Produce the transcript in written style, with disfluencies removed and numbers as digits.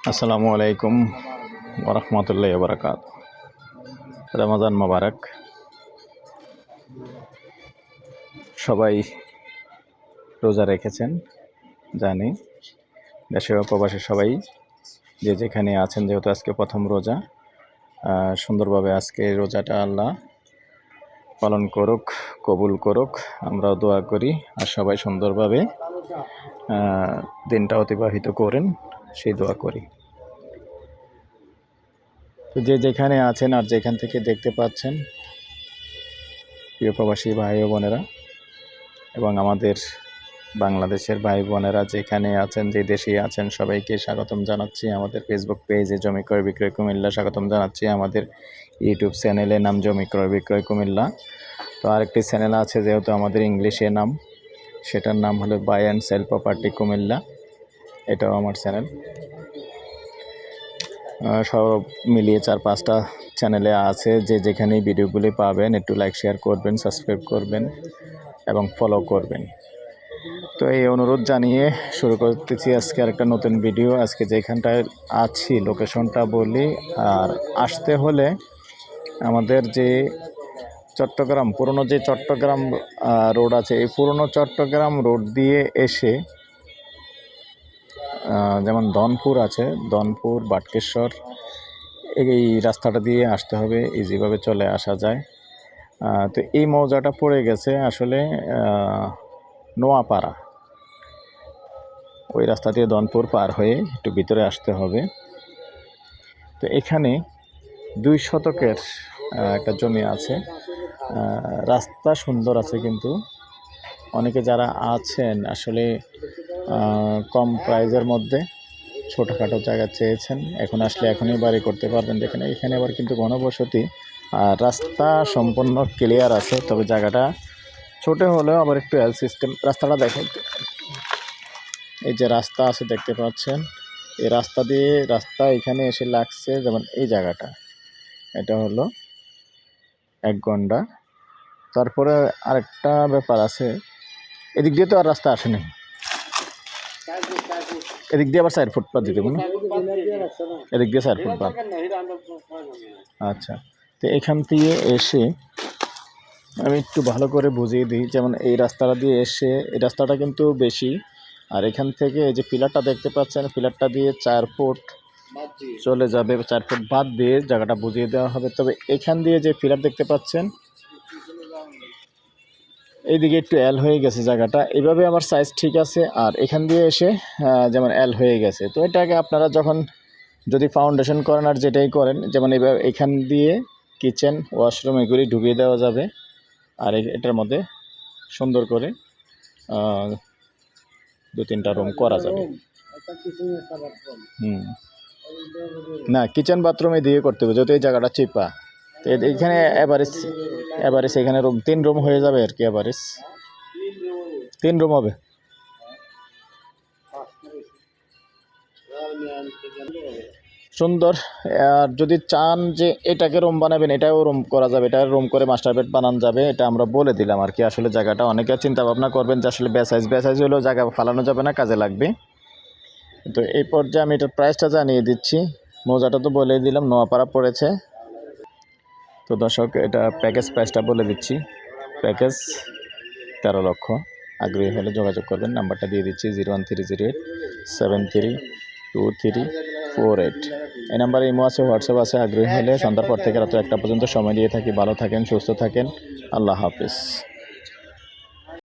আসসালামু আলাইকুম ওরহমতুল্লাহি ওয়াবারাকাতুহু। রমজান মোবারক। সবাই রোজা রেখেছেন জানি, দেশে ও প্রবাসী সবাই যে যেখানে আছেন, যেহেতু আজকে প্রথম রোজা, সুন্দরভাবে আজকে রোজাটা আল্লাহ পালন করুক, কবুল করুক, আমরাও দোয়া করি। আর সবাই সুন্দরভাবে দিনটা অতিবাহিত করেন, সেই দোয়া করি। তো যে যেখানে আছেন আর যেখান থেকে দেখতে পাচ্ছেন, প্রিয় প্রবাসী ভাই ও বোনেরা এবং আমাদের বাংলাদেশের ভাই বোনেরা যেখানে আছেন, যে দেশে আছেন, সবাইকে স্বাগতম জানাচ্ছি। আমাদের ফেসবুক পেজে জমি ক্রয় বিক্রয় কুমিল্লা স্বাগতম জানাচ্ছি। আমাদের ইউটিউব চ্যানেলের নাম জমি ক্রয় বিক্রয় কুমিল্লা। তো আরেকটি চ্যানেল আছে, যেহেতু আমাদের ইংলিশে নাম, সেটার নাম হলো buy and sell property Comilla. এটাও আমার চ্যানেল। সব মিলিয়ে 4-5টা চ্যানেলে আছে। যে যেখানেই ভিডিওগুলি পাবেন, একটু লাইক শেয়ার করবেন, সাবস্ক্রাইব করবেন এবং ফলো করবেন। তো এই অনুরোধ জানিয়ে শুরু করতেছি আজকে আরেকটা নতুন ভিডিও। আজকে যেখানটায় আছি লোকেশনটা বলি। আর আসতে হলে আমাদের যে চট্টগ্রাম, পুরনো যে চট্টগ্রাম রোড আছে, এই পুরনো চট্টগ্রাম রোড দিয়ে এসে যেমন ধনপুর আছে, ধনপুর, বাটকেশ্বর, এই রাস্তাটা দিয়ে আসতে হবে, ইজিভাবে চলে আসা যায়। তো এই মৌজাটা পড়ে গেছে আসলে নোয়াপাড়া, ওই রাস্তা দিয়ে ধনপুর পার হয়ে একটু ভিতরে আসতে হবে। তো এখানে 2 শতকের একটা জমি আছে। রাস্তা সুন্দর আছে, কিন্তু অনেকে যারা আছেন আসলে কম প্রাইজের মধ্যে ছোটোখাটো জায়গা চেয়েছেন। এখন আসলে এখনই বাড়ি করতে পারবেন। দেখেন এখানে আবার কিন্তু ঘনবসতি, আর রাস্তা সম্পূর্ণ ক্লিয়ার আছে, তবে জায়গাটা ছোট হলেও আবার একটু এল সিস্টেম। রাস্তাটা দেখেন, এই যে রাস্তা আছে দেখতে পাচ্ছেন, এই রাস্তা এখানে এসে লাগছে। যেমন এই জায়গাটা, এটা হলো 1 ঘন্টা। তারপরে আরেকটা ব্যাপার আছে, এদিক দিয়ে তো আর রাস্তা আসেনি, এদিক দিয়ে আবার 4 ফুটপাথ দিতে না, এদিক দিয়ে 4 ফুটপাথ। আচ্ছা, তো এখান দিয়ে এসে আমি একটু ভালো করে বুঝিয়ে দিই। যেমন এই রাস্তাটা দিয়ে এসে, এই রাস্তাটা কিন্তু বেশি, আর এখান থেকে এই যে পিলারটা দেখতে পাচ্ছেন, পিলারটা দিয়ে 4 ফুট চলে যাবে, 4 ফুট বাদ দিয়ে জায়গাটা বুঝিয়ে দেওয়া হবে। তবে এখান দিয়ে যে পিলার দেখতে পাচ্ছেন, এইদিকে একটু এল হয়ে গেছে জায়গাটা। এইভাবে আমার সাইজ ঠিক আছে, আর এখান দিয়ে এসে যেমন এল হয়ে গেছে। তো এটাকে আপনারা যখন যদি ফাউন্ডেশন করেন আর যেটাই করেন, যেমন এইভাবে এখান দিয়ে কিচেন, ওয়াশরুম এগুলি ঢুকিয়ে দেওয়া যাবে। আর এটার মধ্যে সুন্দর করে 2-3টা রুম করা যাবে। না, কিচেন বাথরুমে দিয়ে করতে হবে, যেহেতু এই জায়গাটা চিপা। তো এখানে এভারেজ এখানে রুম 3 রুম হয়ে যাবে আর কি। এভারেজ 3 রুম হবে। সুন্দর। আর যদি চান যে এটাকে রুম বানাবেন, এটাও রুম করা যাবে, এটা রুম করে মাস্টার বেড বানানো যাবে। এটা আমরা বলে দিলাম আর কি। আসলে জায়গাটা অনেকে চিন্তা ভাবনা করবেন যে আসলে বেসাইজ হলেও জায়গা ফালানো যাবে না, কাজে লাগবে। তো এই পর্যায়ে আমি এটার প্রাইসটা জানিয়ে দিচ্ছি। মৌজাটা তো বলে দিলাম, নোয়াপাড়া পড়েছে। তো দর্শক, এটা প্যাকেজ প্রাইসটা বলে দিচ্ছি। প্যাকেজ 13 লক্ষ। আগ্রহী হলে যোগাযোগ করবেন, নাম্বারটা দিয়ে দিচ্ছি 01308732348। এই নাম্বারে ইমো আছে, হোয়াটসঅ্যাপ আছে। আগ্রহী হলে সন্ধ্যার পর থেকে রাত 1টা পর্যন্ত সময় দিয়ে থাকি। ভালো থাকেন, সুস্থ থাকেন, আল্লাহ হাফিজ।